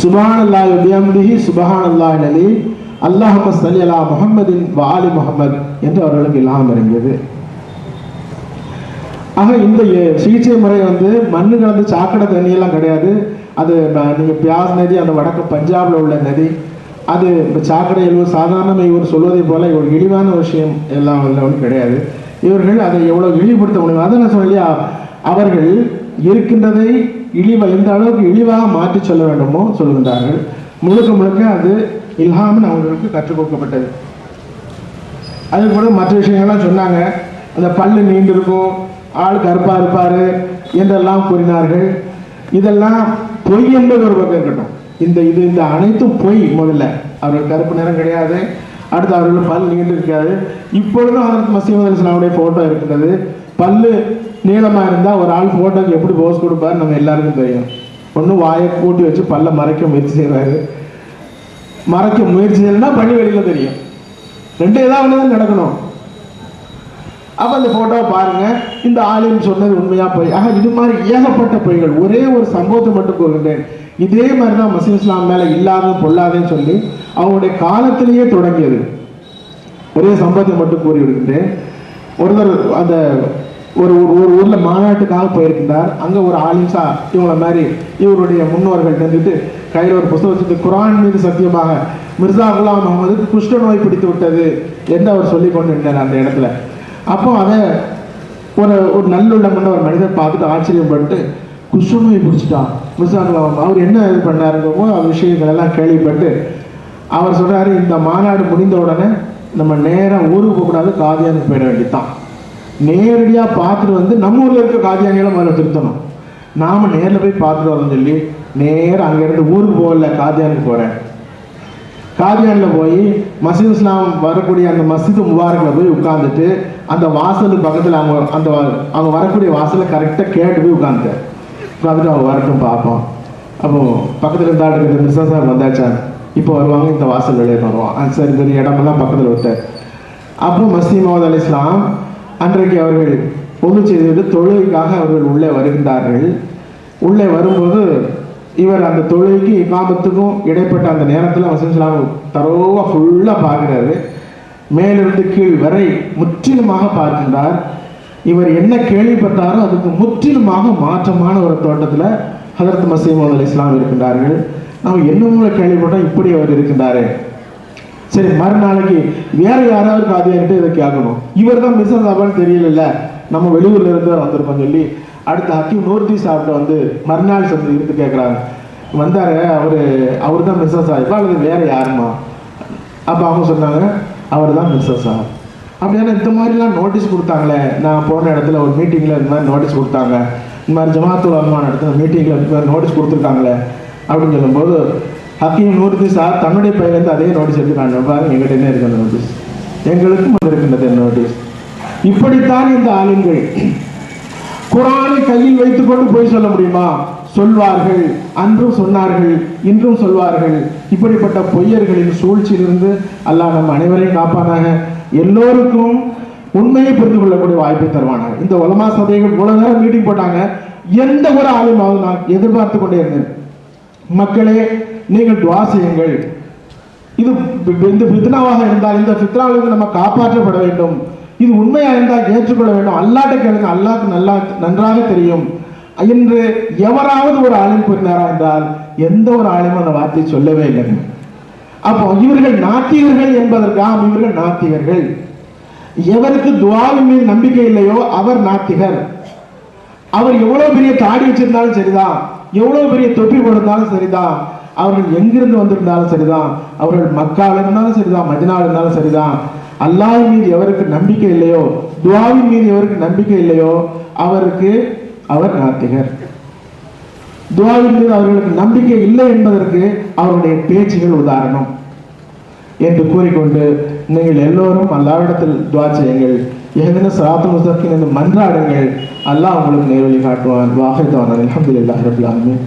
சுப்ஹானல்லாஹி வ பிஹம்திஹி சுப்ஹானல்லாஹில் அலீம் அல்லாஹும்ம ஸல்லி அலா முஹம்மதின் வ ஆலி முஹம்மத் என்று அவர்களுக்கு இல்ஹாம் இறங்கியது. ஆக இந்த சிகிச்சை முறை வந்து மண்ணு கலந்து சாக்கடை தண்ணியெல்லாம் கிடையாது. அது நீங்கள் பியாஸ் நதி, அந்த வடக்கு பஞ்சாபில் உள்ள நதி, அது சாக்கடை எழுவது சாதாரண இவர் சொல்வதை போல ஒரு இழிவான விஷயம் எல்லாம் ஒன்றும் கிடையாது. இவர்கள் அதை எவ்வளோ இழிவுபடுத்த முடியும். அதை நான் சொல்லியா, அவர்கள் இருக்கின்றதை எந்த அளவுக்கு இழிவாக மாற்றி சொல்ல வேண்டுமோ சொல்கின்றார்கள். முழுக்க முழுக்க அது இல்ஹாமின் அவர்களுக்கு கற்றுக் கொடுக்கப்பட்டது. அது கூட மற்ற விஷயங்கள்லாம் சொன்னாங்க. அந்த பல்லு நீண்டு இருக்கும், ஆள் கருப்பாக இருப்பார் என்றெல்லாம் கூறினார்கள். இதெல்லாம் பொய் என்பது ஒரு பக்கம் இருக்கட்டும். இந்த அனைத்தும் பொய். முதல்ல அவர்கள் கருப்பு நிறம் கிடையாது, அடுத்து அவர்கள் பல் நீண்டு இருக்காது. இப்பொழுதும் அதற்கு மசீஹ் மவ்ஊத் அலைஹிஸ்ஸலாமுடைய ஃபோட்டோ இருக்கிறது. பல்லு நீளமாக இருந்தால் ஒரு ஆள் ஃபோட்டோக்கு எப்படி போஸ் கொடுப்பார் நம்ம எல்லாருக்கும் தெரியும். ஒன்றும் வாயை கூட்டி வச்சு பல்ல மறைக்க முயற்சி செய்வார். மறைக்க முயற்சி செய்யலைன்னா பண்ணி வெளியில் தெரியும். ரெண்டு ஏதாவது தான் நடக்கணும். அப்போ அந்த ஃபோட்டோவை பாருங்கள். இந்த ஆலிம் சொன்னது உண்மையாக போய். ஆக இது மாதிரி ஏகப்பட்ட பொய்கள். ஒரே ஒரு சம்பவத்தை மட்டும் கூறுகின்றேன். இதே மாதிரி தான் மசீஹ் இஸ்லாம் மேலே இல்லாத பொல்லாதேன்னு சொல்லி அவங்களுடைய காலத்திலேயே தொடங்கியது. ஒரே சம்பவத்தை மட்டும் கூறிவிடுகின்றேன். ஒருத்தர் அந்த ஒரு ஊரில் மாநாட்டுக்காக போயிருக்கின்றார். அங்கே ஒரு ஆலிம்சா இவங்கள மாதிரி இவருடைய முன்னோர்கள் நின்றுட்டு கையில் ஒரு புத்தகம் வச்சுட்டு குர்ஆன் மீது சத்தியமாக மிர்சா குலாம் முகமதுக்கு குஷ்ட நோய் பிடித்து விட்டது என்று அவர் சொல்லி கொண்டு இருந்தார் அந்த இடத்துல. அப்போ அதை ஒரு நல்லுள்ள கொண்ட ஒரு மனிதர் பார்த்துட்டு ஆச்சரியப்பட்டு, குஷ்ட நோய் பிடிச்சிட்டான் மிர்சா குலாம், அவர் என்ன இது பண்ணாருங்கப்போ அவர் விஷயங்கள் எல்லாம் கேள்விப்பட்டு அவர் சொல்கிறாரு, இந்த மாநாடு முடிந்த உடனே நம்ம நேராக ஊருக்கு போகக்கூடாது, காதியானுக்கு போயிட வேண்டியதான். நேரடியாக பார்த்துட்டு வந்து நம்ம ஊரில் இருக்க காதியானிகளை முதல்ல திருத்தணும். நாம் நேரில் போய் பார்த்துட்டு வரோம்னு சொல்லி நேராக அங்கேருந்து ஊருக்கு போகல, காதியானுக்கு போகிறேன். காதியானில் போய் மசீஹ் இஸ்லாம் வரக்கூடிய அந்த மஸ்ஜித் முபாரக்கில் போய் உட்காந்துட்டு அந்த வாசலுக்கு பக்கத்தில் அவங்க வரக்கூடிய வாசலை கரெக்டாக கேட்டு போய் உட்காந்துட்டு அவங்க வரட்டும் பார்ப்போம். அப்போது பக்கத்தில் இருந்தால் மிர்சா சார் வந்தாச்சா, இப்போ வருவாங்க, இந்த வாசல் வெளியே வருவோம். சரி சரி, இடமெல்லாம் பக்கத்தில் விட்டார். அப்புறம் மசீஹ் மவ்ஊத் அலைஹிஸ்ஸலாம் அன்றைக்கு அவர்கள் பொது செய்துவிட்டு தொழுகைக்காக அவர்கள் உள்ளே வருகின்றார்கள். உள்ளே வரும்போது இவர் அந்த தொழுகைக்கு இமாமத்துக்கும் இடைப்பட்ட அந்த நேரத்தில் மசீஹ் இஸ்லாம் தரோவா ஃபுல்லாக பார்க்குறாரு. மேலிருந்து கீழ் வரை முற்றிலுமாக பார்க்கின்றார். இவர் என்ன கேள்விப்பட்டாரோ அதுக்கு முற்றிலுமாக மாற்றமான ஒரு தோட்டத்தில் ஹதரத் மசீஹ் மவ்ஊத் அலைஹிஸ்ஸலாம் இருக்கின்றார்கள். நம்ம என்னமோ கேள்விப்பட்டோம், இப்படி அவர் இருக்கின்றாரு. சரி, மறுநாளைக்கு வேற யாராவது காதியான்ட்டு இதை கேட்கணும். இவர் தான் மிர்சா சாபான்னு தெரியல, நம்ம வெளியூர்ல இருந்து வந்திருக்கோம் சொல்லி அடுத்த ஹக்கீம் நூர்தி சாப்பிட்ட வந்து மறுநாள் வந்து இருந்து கேட்குறாங்க. வந்தாரு, அவர் தான் மிர்சா சாஹிப்பா அல்லது வேற யாருமா? அப்போ அவங்க சொன்னாங்க, அவர் தான் மிர்சா சாஹிப். அப்படின்னா இந்த மாதிரிலாம் நோட்டீஸ் கொடுத்தாங்களே, நான் போன இடத்துல ஒரு மீட்டிங்கில் இந்த மாதிரி நோட்டீஸ் கொடுத்தாங்க, இந்த மாதிரி ஜமாத்துல் உலமா இடத்துல மீட்டிங்கில் இந்த மாதிரி நோட்டீஸ் கொடுத்துருக்காங்களே அப்படின்னு சொல்லும்போது ஹக்கீம் நூர்தி சார் தன்னுடைய பையன் அதே நோட்டீஸ் எடுத்துக்காங்க. பாருங்க, எங்கிட்ட என்ன இருக்கு அந்த நோட்டீஸ், எங்களுக்கும் அது இருக்கின்றது நோட்டீஸ். இப்படித்தான் இந்த ஆலிம்கள் குர்ஆனை கையில் வைத்துக் கொண்டு போய் சொல்ல முடியுமா? சொல்வார்கள். அன்றும் சொன்னார்கள், இன்றும் சொல்வார்கள். இப்படிப்பட்ட பொய்யர்களின் சூழ்ச்சியிலிருந்து அல்லாஹ் நம் அனைவரையும் காப்பானாக. எல்லோருக்கும் உண்மையை புரிந்து கொள்ளக்கூடிய வாய்ப்பை தருவானாக. இந்த உலமா சபைகள் இவ்வளவு நேரம் மீட்டிங் போட்டாங்க, எந்த ஒரு ஆலிமாவது நான் எதிர்பார்த்து கொண்டே இருந்தேன், மக்களே நீங்கள் துஆ செய்யுங்கள். இது இந்த ஃபித்னாவாக இருந்தால் இந்த ஃபித்னாவிலிருந்து நம்ம காப்பாற்றப்பட வேண்டும். இது உண்மையாக இருந்தால் ஏற்றுக்கொள்ள வேண்டும். அல்லாஹ்ட்ட கேளுங்க, அல்லாஹ்க்கு நன்றாக தெரியும் என்று எவராவது ஒரு ஆலிம் கூறினாரா என்றால் எந்த ஒரு ஆலிமும் அந்த வார்த்தையை சொல்லவே இல்லை. அப்போ இவர்கள் நாத்திகர்கள் என்பதற்காக இவர்கள் நாத்திகர்கள். எவருக்கு துஆவின் மீது நம்பிக்கை இல்லையோ அவர் நாத்திகர். அவர் எவ்வளவு பெரிய தாடி வச்சிருந்தாலும் சரிதான், எவ்வளவு பெரிய தொப்பி போட்டிருந்தாலும் சரிதான், அவர்கள் எங்கிருந்து வந்திருந்தாலும் சரிதான், அவர்கள் மக்கால இருந்தாலும் சரிதான், மதீனால இருந்தாலும் சரிதான், அல்லாஹ்வின் மீது எவருக்கு நம்பிக்கை இல்லையோ, துஆவின் மீது எவருக்கு நம்பிக்கை இல்லையோ அவர் நாத்திகர். துஆவின் மீது அவர்களுக்கு நம்பிக்கை இல்லை என்பதற்கு அவருடைய பேச்சுகள் உதாரணம் என்று கூறிக்கொண்டு நீங்கள் எல்லோரும் அல்லாஹ்விடத்தில் துஆ செய்யுங்கள். இஹ்தின ஸிராத்தல் முஸ்தகீம் என்று மன்றாடுங்கள். அல்லாஹ் உங்களுக்கு நேர்வழி காட்டுவான். வாஹிதவான் அல்ஹம்துலில்லாஹி ரப்பில் ஆலமீன்.